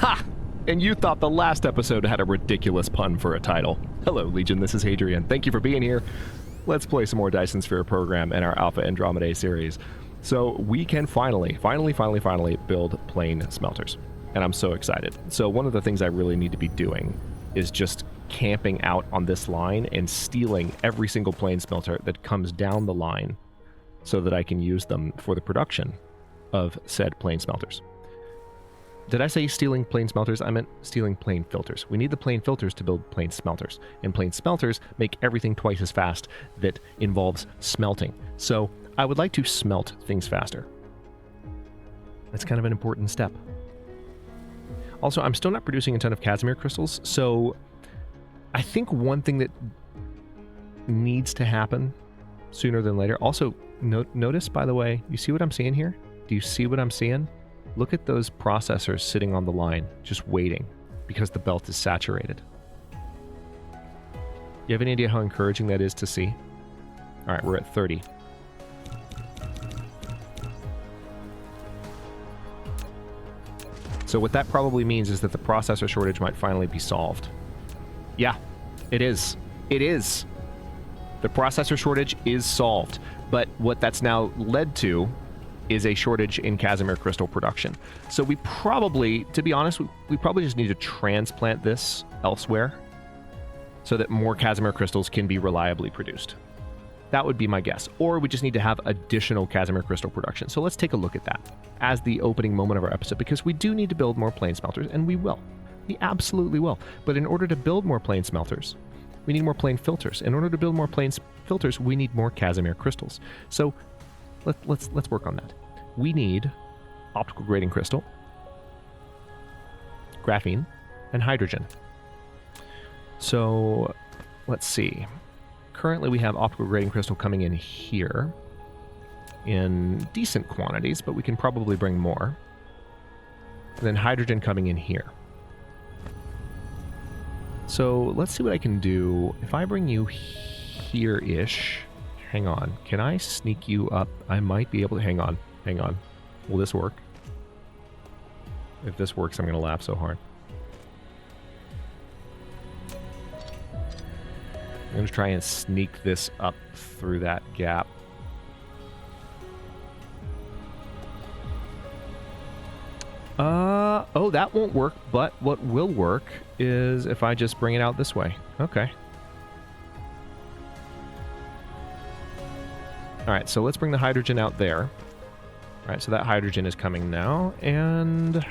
Ha! And you thought the last episode had a ridiculous pun for a title. Hello, Legion, this is Hadrian. Thank you for being here. Let's play some more Dyson Sphere Program in our Alpha Andromedae series. So we can finally build plane smelters. And I'm so excited. So one of the things I really need to be doing is just camping out on this line and stealing every single plane smelter that comes down the line so that I can use them for the production of said plane smelters. Did I say stealing plane smelters? I meant stealing plane filters. We need the plane filters to build plane smelters. And plane smelters make everything twice as fast that involves smelting. So I would like to smelt things faster. That's kind of an important step. Also, I'm still not producing a ton of Casimir crystals, so I think one thing that needs to happen sooner than later... Also, notice, by the way, you see what I'm seeing here? Do you see what I'm seeing? Look at those processors sitting on the line, just waiting, because the belt is saturated. You have any idea how encouraging that is to see? Alright, we're at 30. So what that probably means is that the processor shortage might finally be solved. Yeah, it is. It is. The processor shortage is solved. But what that's now led to is a shortage in Casimir crystal production. So we probably, to be honest, we probably just need to transplant this elsewhere so that more Casimir crystals can be reliably produced. That would be my guess. Or we just need to have additional Casimir crystal production. So let's take a look at that as the opening moment of our episode, because we do need to build more plane smelters, and we will. We absolutely will. But in order to build more plane smelters, we need more plane filters. In order to build more plane filters, we need more Casimir crystals. So let's work on that. We need optical grading crystal, graphene, and hydrogen. So let's see. Currently we have optical grading crystal coming in here in decent quantities, but we can probably bring more. And then hydrogen coming in here. So let's see what I can do. If I bring you here-ish, hang on. Can I sneak you up? I might be able to, hang on. Will this work? If this works, I'm going to laugh so hard. I'm going to try and sneak this up through that gap. Oh, that won't work, but what will work is if I just bring it out this way. Okay. Alright, so let's bring the hydrogen out there. Alright, so that hydrogen is coming now, and...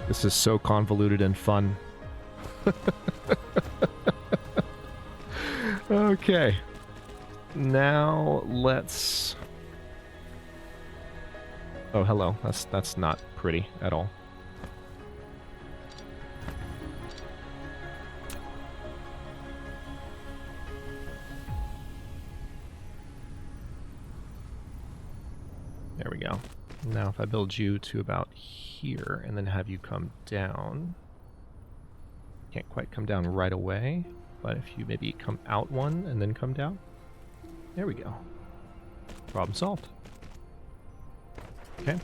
This is so convoluted and fun. Okay. Now let's... Oh, hello. That's not pretty at all. There we go. Now if I build you to about here and then have you come down. Can't quite come down right away, but if you maybe come out one and then come down. There we go. Problem solved. Okay.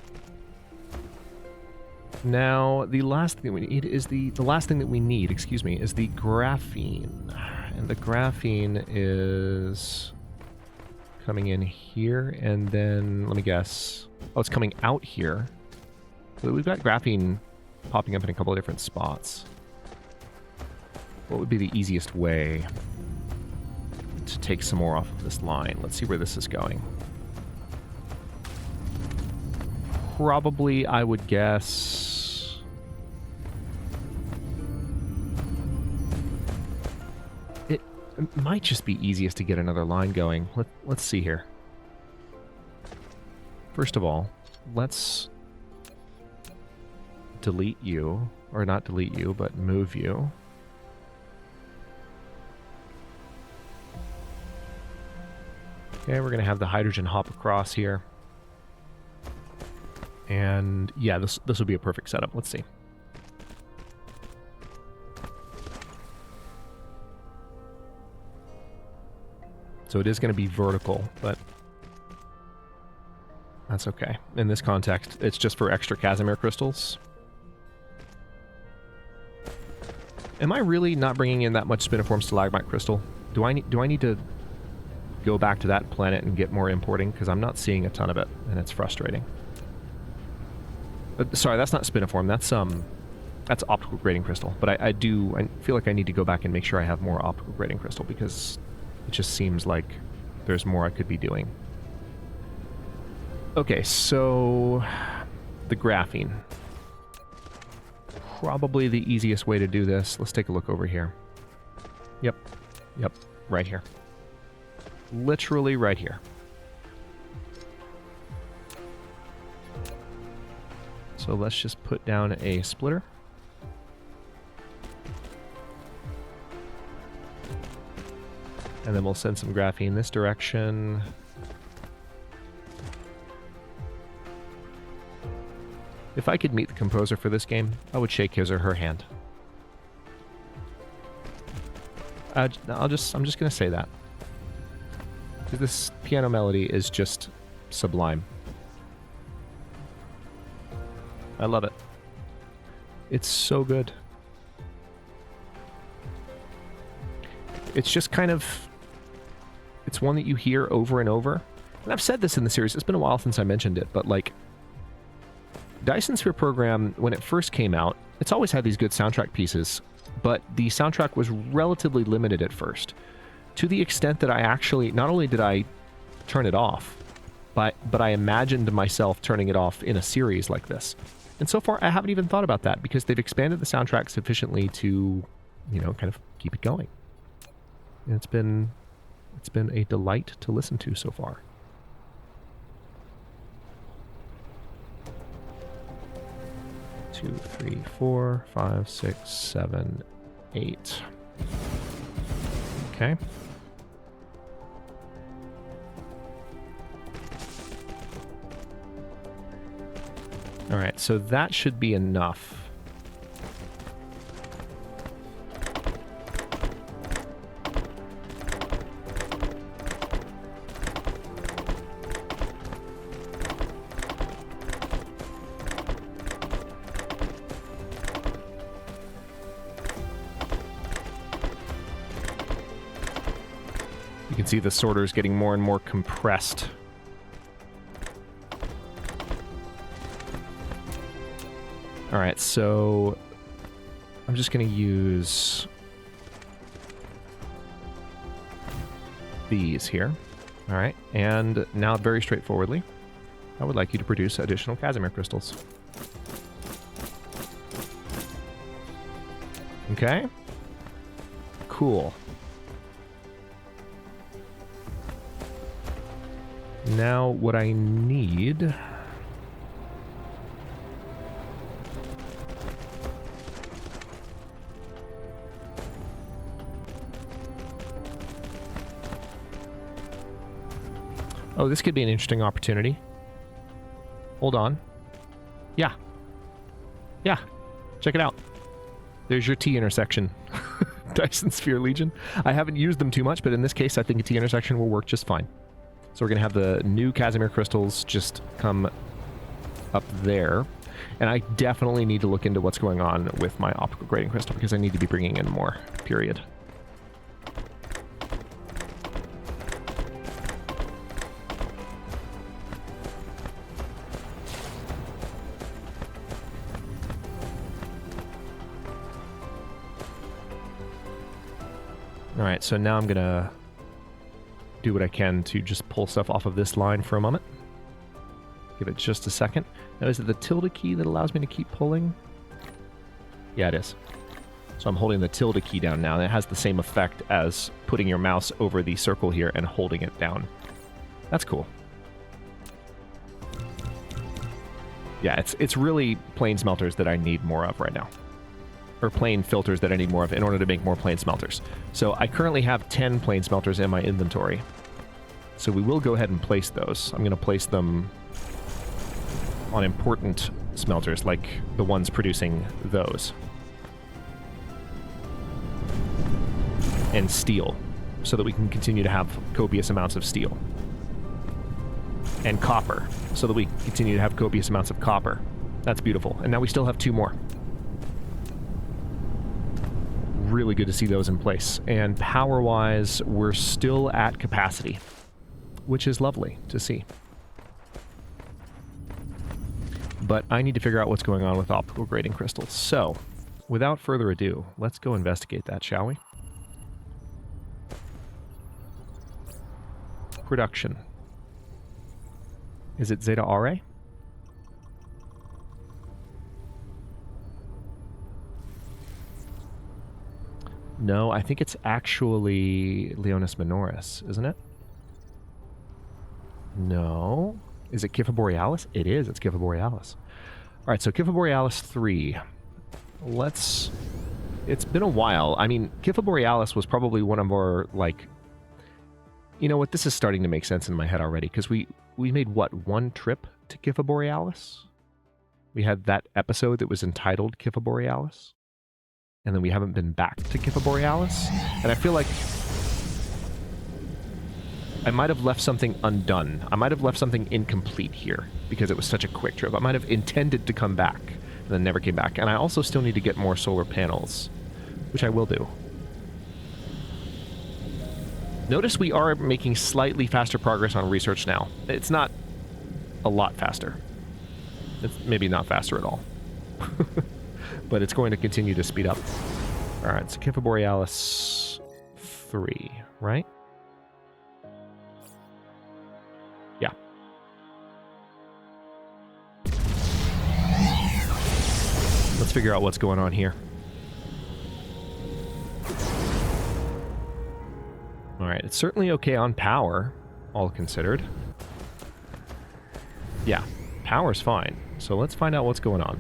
Now the last thing we need is the last thing that we need, excuse me, is the graphene. And the graphene is coming in here, and then let me guess. Oh, it's coming out here. So we've got graphene popping up in a couple of different spots. What would be the easiest way to take some more off of this line? Let's see where this is going. Probably, I would guess... It might just be easiest to get another line going. Let's see here. First of all, let's delete you, or not delete you, but move you. Okay, we're going to have the hydrogen hop across here. And yeah, this will be a perfect setup. Let's see. So it is going to be vertical, but that's okay. In this context, it's just for extra Casimir crystals. Am I really not bringing in that much spiniform stalagmite crystal? Do I need to go back to that planet and get more importing? Because I'm not seeing a ton of it, and it's frustrating. Sorry, that's not spiniform. That's optical grading crystal. But I feel like I need to go back and make sure I have more optical grading crystal, because it just seems like there's more I could be doing. Okay, so the graphene. Probably the easiest way to do this. Let's take a look over here. Yep, right here. Literally right here. So let's just put down a splitter. And then we'll send some graphene this direction. If I could meet the composer for this game, I would shake his or her hand. I'm just gonna say that. Because this piano melody is just sublime. I love it. It's so good. It's just kind of... It's one that you hear over and over. And I've said this in the series. It's been a while since I mentioned it, but like... Dyson Sphere Program, when it first came out, it's always had these good soundtrack pieces, but the soundtrack was relatively limited at first. To the extent that I actually... Not only did I turn it off, but I imagined myself turning it off in a series like this. And so far, I haven't even thought about that, because they've expanded the soundtrack sufficiently to, you know, kind of keep it going. And it's been a delight to listen to so far. Two, 3, 4, 5, 6, 7, 8. Okay. All right, so that should be enough. You can see the sorter is getting more and more compressed. All right, so I'm just going to use these here. All right, and now very straightforwardly, I would like you to produce additional Casimir crystals. Okay, cool. Now what I need... Oh, this could be an interesting opportunity. Hold on. Yeah. Yeah. Check it out. There's your T intersection. Dyson Sphere Legion. I haven't used them too much, but in this case, I think a T intersection will work just fine. So we're going to have the new Casimir crystals just come up there. And I definitely need to look into what's going on with my optical grading crystal, because I need to be bringing in more, period. Alright, so now I'm going to do what I can to just pull stuff off of this line for a moment. Give it just a second. Now, is it the tilde key that allows me to keep pulling? Yeah, it is. So I'm holding the tilde key down now, and it has the same effect as putting your mouse over the circle here and holding it down. That's cool. Yeah, it's really plane smelters that I need more of right now. Or plane filters that I need more of in order to make more plane smelters. So I currently have 10 plane smelters in my inventory. So we will go ahead and place those. I'm going to place them on important smelters, like the ones producing those. And steel, so that we can continue to have copious amounts of steel. And copper, so that we continue to have copious amounts of copper. That's beautiful. And now we still have 2 more. Really good to see those in place. And power-wise, we're still at capacity, which is lovely to see. But I need to figure out what's going on with optical grading crystals. So, without further ado, let's go investigate that, shall we? Production. Is it Zeta Aurae? No, I think it's actually Leonis Minoris, isn't it? No. Is it Kipha Borealis? It is. It's Kipha Borealis. All right, so Kipha Borealis 3. Let's... It's been a while. I mean, Kipha Borealis was probably one of our, like... You know what? This is starting to make sense in my head already, because we made, what, 1 trip to Kipha Borealis? We had that episode that was entitled Kipha Borealis. And then we haven't been back to Kipha Borealis. And I feel like I might have left something undone. I might have left something incomplete here because it was such a quick trip. I might have intended to come back and then never came back. And I also still need to get more solar panels, which I will do. Notice we are making slightly faster progress on research now. It's not a lot faster. It's maybe not faster at all. But it's going to continue to speed up. Alright, so Kipha Borealis 3, right? Yeah. Let's figure out what's going on here. Alright, it's certainly okay on power, all considered. Yeah, power's fine. So let's find out what's going on.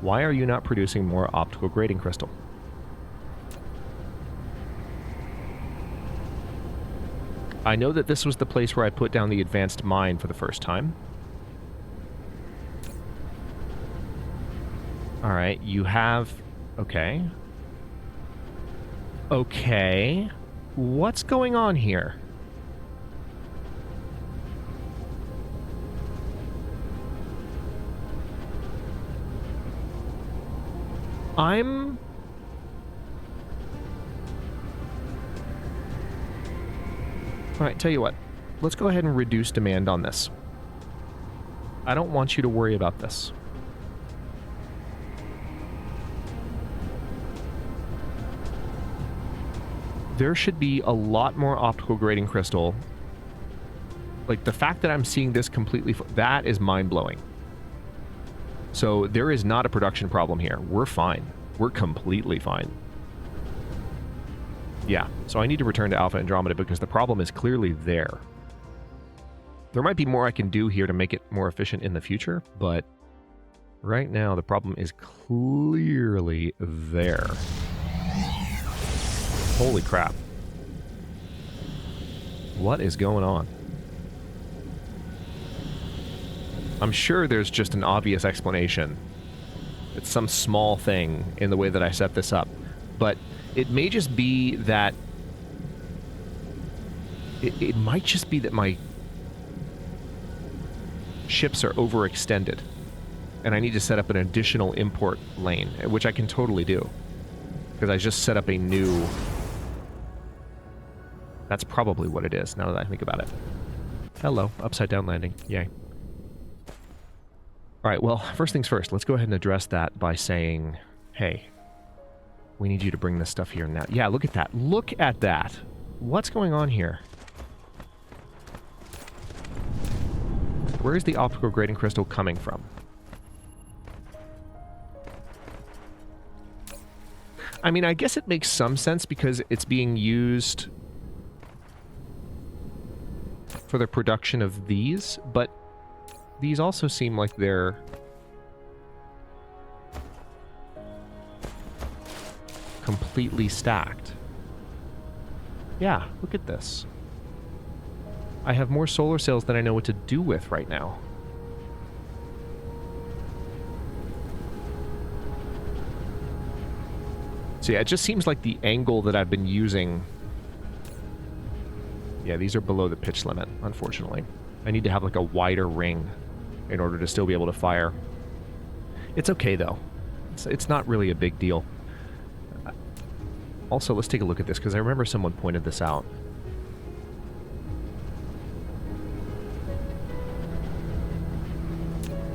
Why are you not producing more optical grading crystal? I know that this was the place where I put down the advanced mine for the first time. Alright, you have... Okay. Okay. What's going on here? I'm... Alright, tell you what. Let's go ahead and reduce demand on this. I don't want you to worry about this. There should be a lot more optical grading crystal. Like, the fact that I'm seeing this completely... That is mind-blowing. So there is not a production problem here. We're fine. We're completely fine. Yeah, so I need to return to Alpha Andromeda because the problem is clearly there. There might be more I can do here to make it more efficient in the future, but right now the problem is clearly there. Holy crap. What is going on? I'm sure there's just an obvious explanation. It's some small thing in the way that I set this up. But it may just be that... It might just be that my ships are overextended. And I need to set up an additional import lane, which I can totally do. Because I just set up a new... That's probably what it is, now that I think about it. Hello, upside down landing. Yay. Alright, well, first things first, let's go ahead and address that by saying, hey, we need you to bring this stuff here now. Yeah, look at that. Look at that. What's going on here? Where is the optical grading crystal coming from? I mean, I guess it makes some sense because it's being used for the production of these, but these also seem like they're completely stacked. Yeah, look at this. I have more solar cells than I know what to do with right now. So yeah, it just seems like the angle that I've been using... Yeah, these are below the pitch limit, unfortunately. I need to have like a wider ring in order to still be able to fire. It's okay, though. It's not really a big deal. Also, let's take a look at this, because I remember someone pointed this out.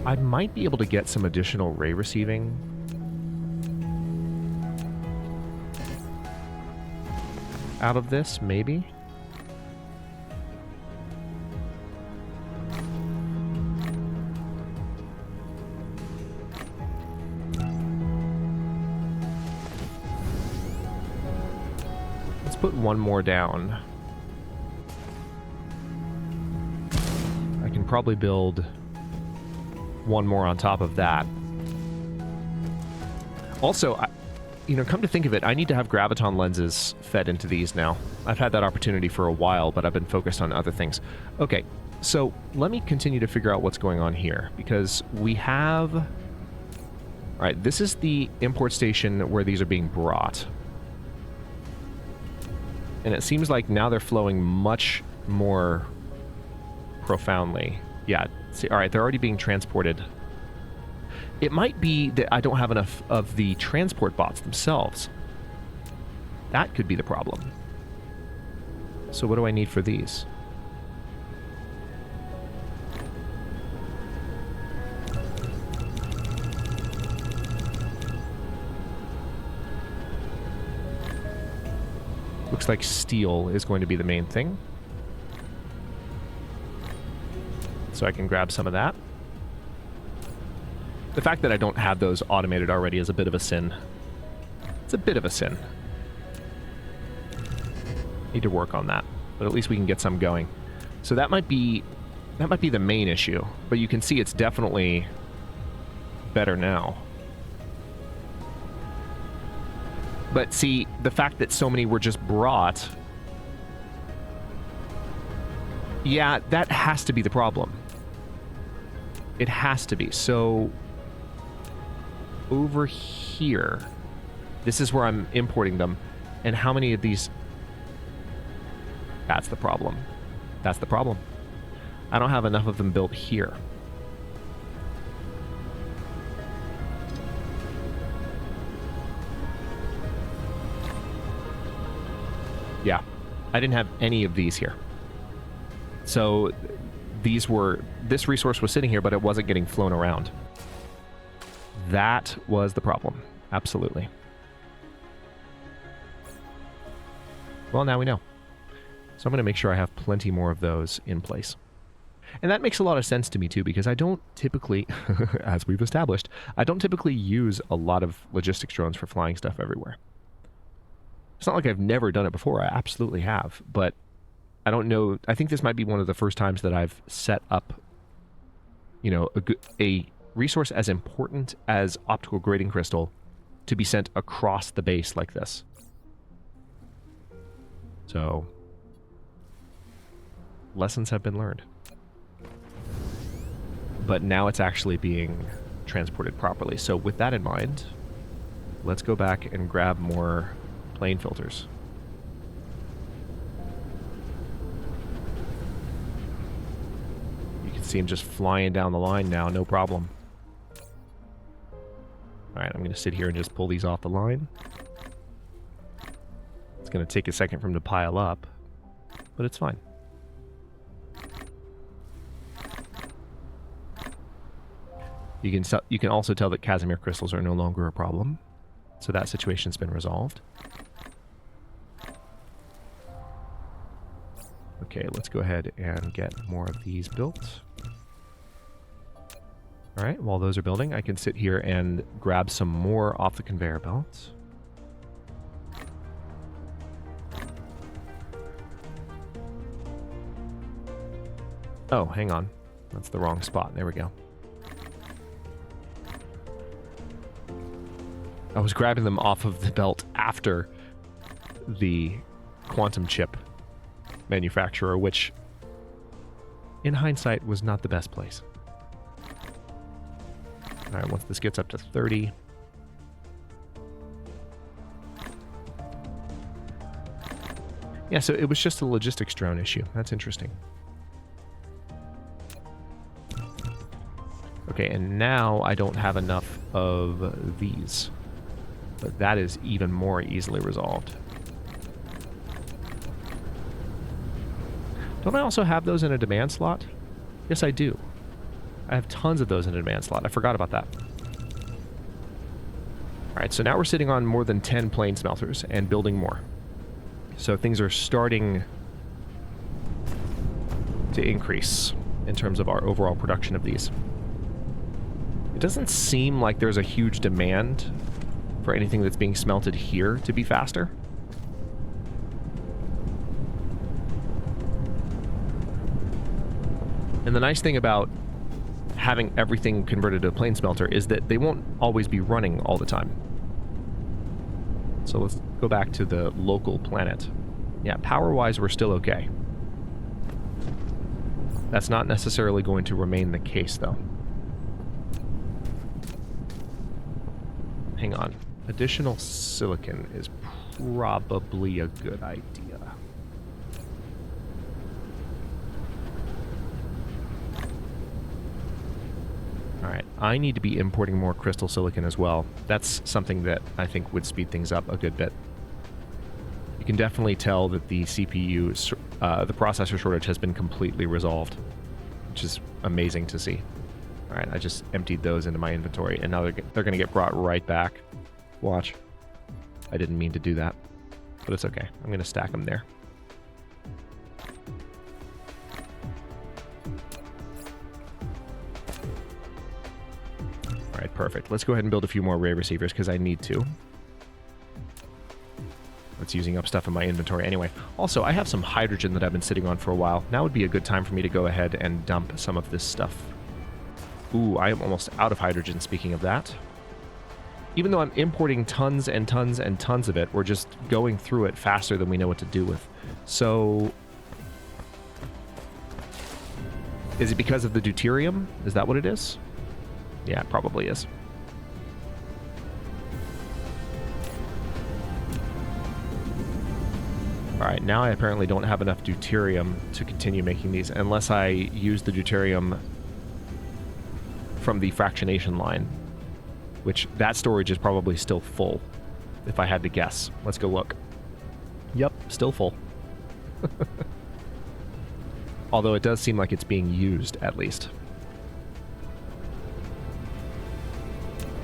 I might be able to get some additional ray receiving out of this, maybe? Let's put one more down. I can probably build one more on top of that. Also, you know, come to think of it, I need to have graviton lenses fed into these now. I've had that opportunity for a while, but I've been focused on other things. Okay, so let me continue to figure out what's going on here, because we have... All right, this is the import station where these are being brought. And it seems like now they're flowing much more profoundly. Yeah, see, all right, they're already being transported. It might be that I don't have enough of the transport bots themselves. That could be the problem. So what do I need for these? Looks like steel is going to be the main thing. So I can grab some of that. The fact that I don't have those automated already is a bit of a sin. It's a bit of a sin. Need to work on that, but at least we can get some going. So that might be the main issue, but you can see it's definitely better now. But see, the fact that so many were just brought, yeah, that has to be the problem. It has to be. So over here, this is where I'm importing them. And how many of these? That's the problem. That's the problem. I don't have enough of them built here. Yeah, I didn't have any of these here. So this resource was sitting here, but it wasn't getting flown around. That was the problem. Absolutely. Well, now we know. So I'm going to make sure I have plenty more of those in place. And that makes a lot of sense to me, too, because I don't typically, as we've established, I don't typically use a lot of logistics drones for flying stuff everywhere. It's not like I've never done it before. I absolutely have. But I don't know. I think this might be one of the first times that I've set up, you know, a resource as important as optical grading crystal to be sent across the base like this. So, lessons have been learned. But now it's actually being transported properly. So with that in mind, let's go back and grab more plane filters. You can see them just flying down the line now, no problem. Alright, I'm going to sit here and just pull these off the line. It's going to take a second for them to pile up, but it's fine. You can also tell that Casimir crystals are no longer a problem, so that situation's been resolved. Okay, let's go ahead and get more of these built. Alright, while those are building, I can sit here and grab some more off the conveyor belt. Oh, hang on. That's the wrong spot. There we go. I was grabbing them off of the belt after the quantum chip manufacturer, which, in hindsight, was not the best place. Alright, once this gets up to 30... Yeah, so it was just a logistics drone issue. That's interesting. Okay, and now I don't have enough of these. But that is even more easily resolved. Don't I also have those in a demand slot? Yes, I do. I have tons of those in a demand slot. I forgot about that. Alright, so now we're sitting on more than 10 plane smelters and building more. So things are starting to increase in terms of our overall production of these. It doesn't seem like there's a huge demand for anything that's being smelted here to be faster. And the nice thing about having everything converted to a plane smelter is that they won't always be running all the time. So let's go back to the local planet. Yeah, power-wise, we're still okay. That's not necessarily going to remain the case, though. Hang on. Additional silicon is probably a good idea. Alright, I need to be importing more crystal silicon as well. That's something that I think would speed things up a good bit. You can definitely tell that the CPU, the processor shortage has been completely resolved, which is amazing to see. Alright, I just emptied those into my inventory, and now they're going to get brought right back. Watch. I didn't mean to do that, but it's okay. I'm going to stack them there. Alright, perfect. Let's go ahead and build a few more ray receivers, because I need to. That's using up stuff in my inventory anyway. Also, I have some hydrogen that I've been sitting on for a while. Now would be a good time for me to go ahead and dump some of this stuff. Ooh, I am almost out of hydrogen, speaking of that. Even though I'm importing tons and tons and tons of it, we're just going through it faster than we know what to do with. So, is it because of the deuterium? Is that what it is? Yeah, it probably is. Alright, now I apparently don't have enough deuterium to continue making these, unless I use the deuterium from the fractionation line, which that storage is probably still full, if I had to guess. Let's go look. Yep, still full. Although it does seem like it's being used, at least.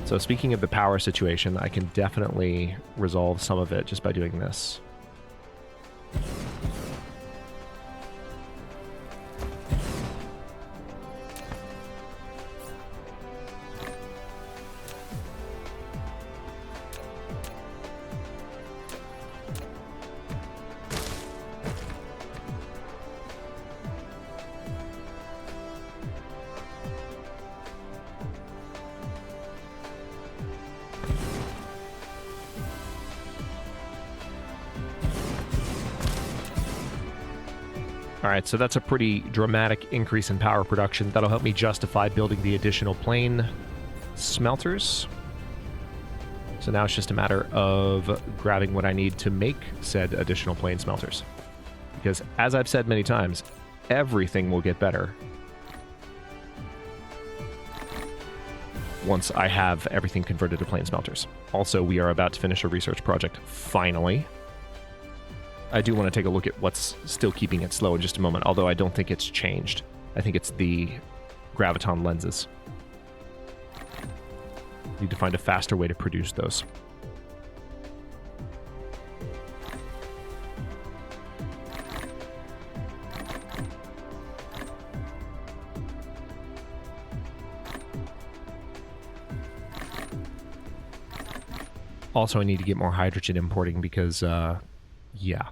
So speaking of the power situation, I can definitely resolve some of it just by doing this. Alright, so that's a pretty dramatic increase in power production. That'll help me justify building the additional plane smelters. So now it's just a matter of grabbing what I need to make said additional plane smelters. Because, as I've said many times, everything will get better once I have everything converted to plane smelters. Also, we are about to finish a research project, finally. I do want to take a look at what's still keeping it slow in just a moment, although I don't think it's changed. I think it's the graviton lenses. Need to find a faster way to produce those. Also, I need to get more hydrogen importing because, yeah,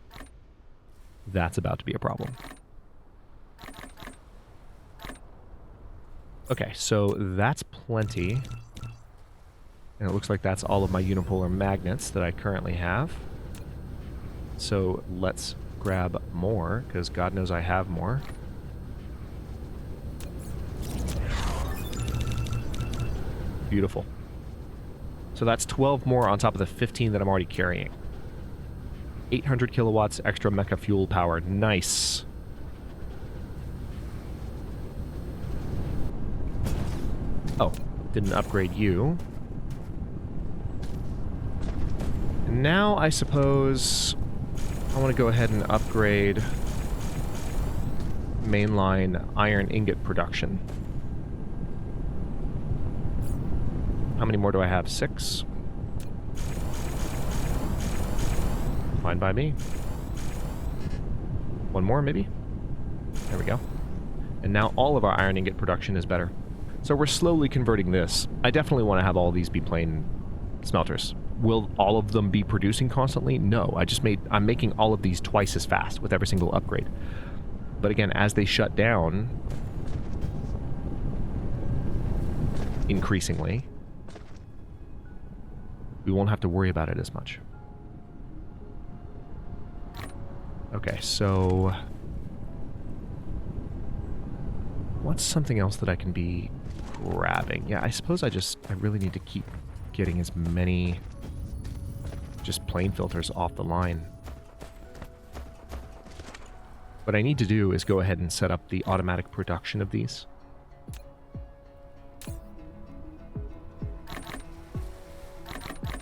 that's about to be a problem. Okay, so that's plenty. And it looks like that's all of my unipolar magnets that I currently have. So let's grab more, because God knows I have more. Beautiful. So that's 12 more on top of the 15 that I'm already carrying. 800 kilowatts extra mecha fuel power. Nice. Oh, didn't upgrade you. And now I suppose I want to go ahead and upgrade mainline iron ingot production. How many more do I have? 6? Fine by me. One more, maybe? There we go. And now all of our iron ingot production is better. So we're slowly converting this. I definitely want to have all these be plain smelters. Will all of them be producing constantly? No, I'm making all of these twice as fast with every single upgrade. But again, as they shut down, increasingly, we won't have to worry about it as much. Okay, so what's something else that I can be grabbing? Yeah, I suppose I really need to keep getting as many just plain filters off the line. What I need to do is go ahead and set up the automatic production of these.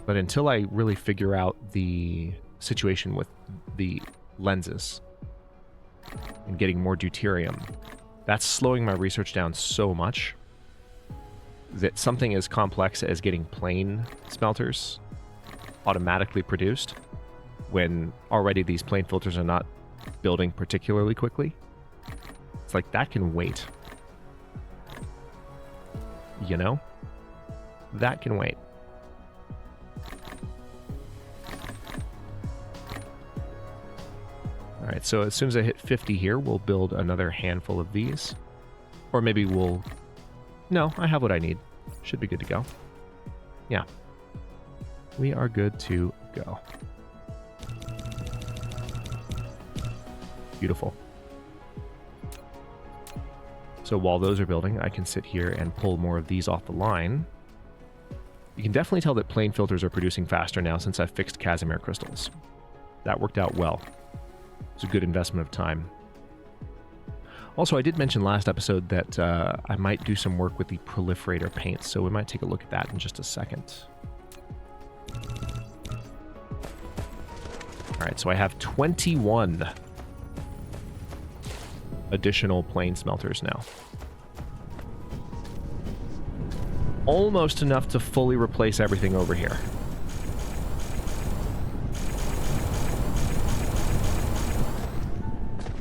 But until I really figure out the situation with the lenses and getting more deuterium, that's slowing my research down so much that something as complex as getting plain smelters automatically produced, when already these plain filters are not building particularly quickly, it's like that can wait. You know? That can wait. Alright, so as soon as I hit 50 here, we'll build another handful of these. Or maybe we'll... No, I have what I need. Should be good to go. Yeah. We are good to go. Beautiful. So while those are building, I can sit here and pull more of these off the line. You can definitely tell that plain filters are producing faster now since I've fixed Casimir crystals. That worked out well. It's a good investment of time. Also, I did mention last episode that I might do some work with the proliferator paints, so we might take a look at that in just a second. Alright, so I have 21 additional plain smelters now. Almost enough to fully replace everything over here.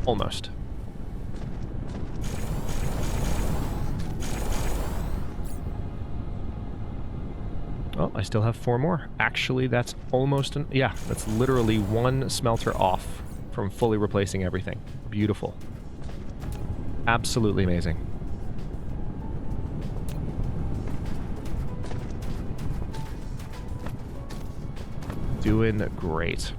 Almost. Oh, I still have 4 more. Actually, that's almost... yeah, that's literally 1 smelter off from fully replacing everything. Beautiful. Absolutely amazing. Doing great.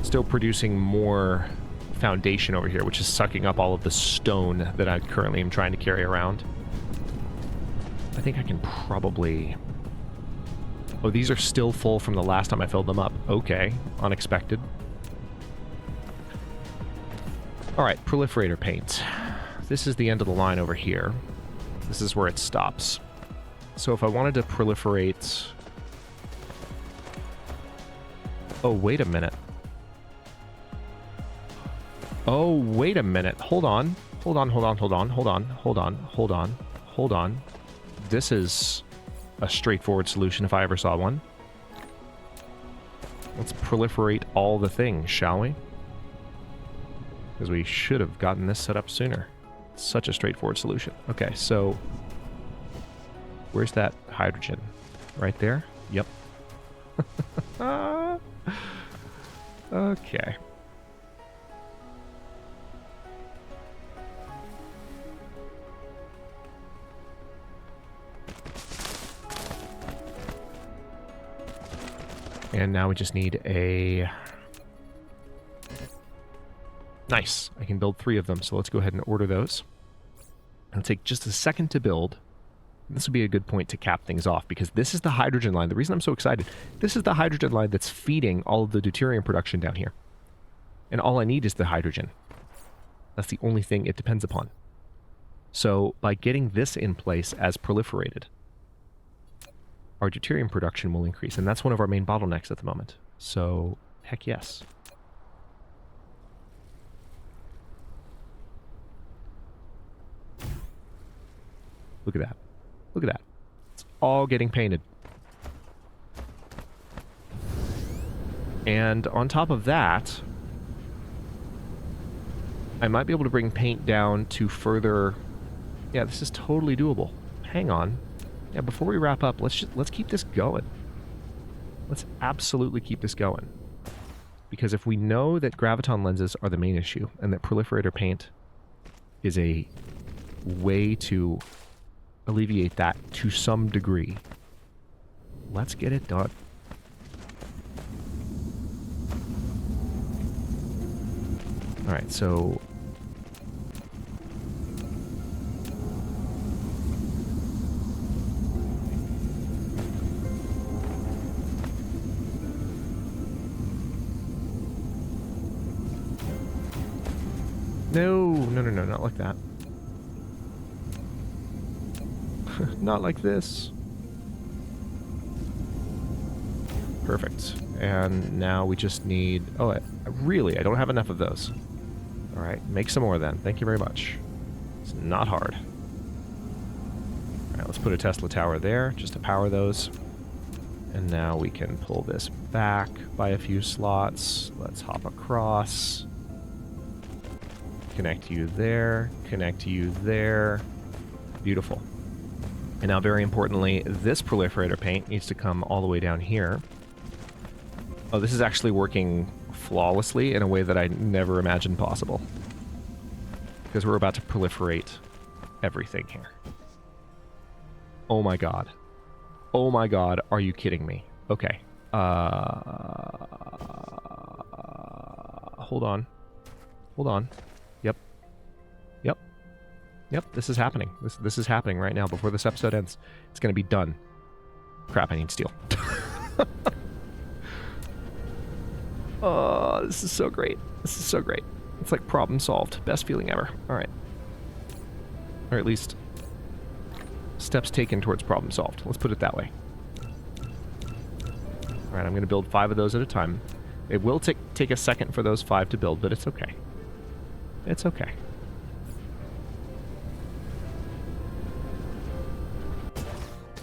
Still producing more foundation over here, which is sucking up all of the stone that I currently am trying to carry around. I think I can probably... Oh, these are still full from the last time I filled them up. Okay, unexpected. Alright, proliferator paint. This is the end of the line over here. This is where it stops. So if I wanted to proliferate... Oh, wait a minute. Oh, wait a minute. Hold on. Hold on, hold on, hold on, hold on, hold on, hold on, hold on. This is a straightforward solution if I ever saw one. Let's proliferate all the things, shall we? Because we should have gotten this set up sooner. Such a straightforward solution. Okay, so... where's that hydrogen? Right there? Yep. Okay. And now we just need a... Nice. I can build 3 of them, so let's go ahead and order those. It'll take just a second to build. This would be a good point to cap things off, because this is the hydrogen line. The reason I'm so excited, this is the hydrogen line that's feeding all of the deuterium production down here. And all I need is the hydrogen. That's the only thing it depends upon. So by getting this in place as proliferated, our deuterium production will increase, and that's one of our main bottlenecks at the moment. So, heck yes. Look at that. Look at that. It's all getting painted. And on top of that, I might be able to bring paint down to further... Yeah, this is totally doable. Hang on. Yeah, before we wrap up, let's keep this going. Let's absolutely keep this going. Because if we know that graviton lenses are the main issue, and that proliferator paint is a way to alleviate that to some degree, let's get it done. Alright, so... No, not like that. Not like this. Perfect. And now we just need... Oh, I don't have enough of those. Alright, make some more then. Thank you very much. It's not hard. Alright, let's put a Tesla tower there, just to power those. And now we can pull this back by a few slots. Let's hop across. Connect you there, connect you there. Beautiful. And now, very importantly, this proliferator paint needs to come all the way down here. Oh, this is actually working flawlessly in a way that I never imagined possible. Because we're about to proliferate everything here. Oh my god. Oh my god, are you kidding me? Okay. Hold on. Hold on. Yep, this is happening. This is happening right now before this episode ends. It's going to be done. Crap, I need steel. Oh, this is so great. This is so great. It's like problem solved. Best feeling ever. Alright. Or at least steps taken towards problem solved. Let's put it that way. Alright, I'm going to build 5 of those at a time. It will take a second for those 5 to build, but it's okay. It's okay.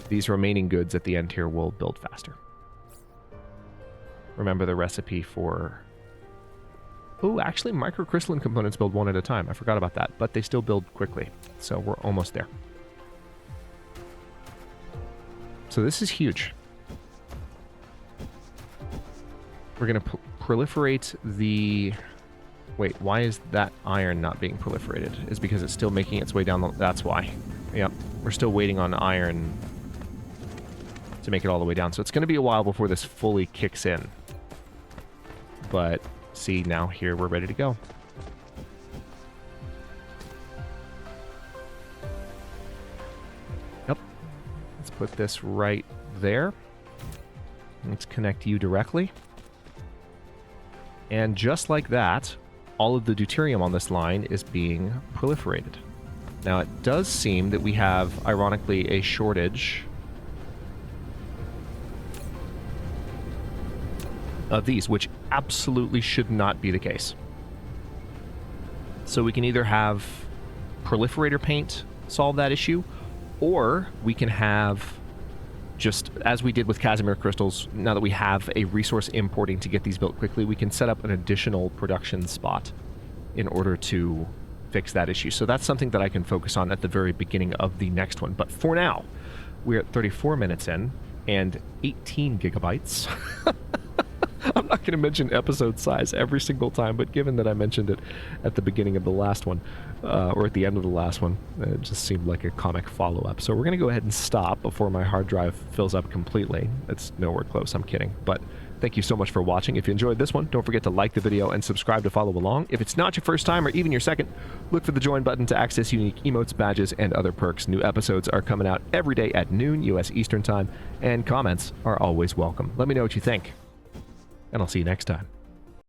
These remaining goods at the end here will build faster. Remember the recipe for... Oh, actually, microcrystalline components build 1 at a time. I forgot about that, but they still build quickly. So we're almost there. So this is huge. We're going to proliferate the... Wait, why is that iron not being proliferated? Is because it's still making its way down the... That's why. Yep, we're still waiting on iron to make it all the way down. So it's going to be a while before this fully kicks in. But see, now here we're ready to go. Yep. Let's put this right there. Let's connect you directly. And just like that, all of the deuterium on this line is being proliferated. Now, it does seem that we have, ironically, a shortage of these, which absolutely should not be the case. So we can either have proliferator paint solve that issue, or we can have, just as we did with Casimir crystals, now that we have a resource importing to get these built quickly, we can set up an additional production spot in order to fix that issue. So that's something that I can focus on at the very beginning of the next one. But for now, we're at 34 minutes in and 18 gigabytes. I'm not going to mention episode size every single time, but given that I mentioned it at the beginning of the last one, or at the end of the last one, it just seemed like a comic follow-up. So we're going to go ahead and stop before my hard drive fills up completely. It's nowhere close, I'm kidding. But Thank you so much for watching. If you enjoyed this one, don't forget to like the video and subscribe to follow along. If it's not your first time or even your second, look for the join button to access unique emotes, badges, and other perks. New episodes are coming out every day at noon U.S. Eastern Time, and comments are always welcome. Let me know what you think, and I'll see you next time.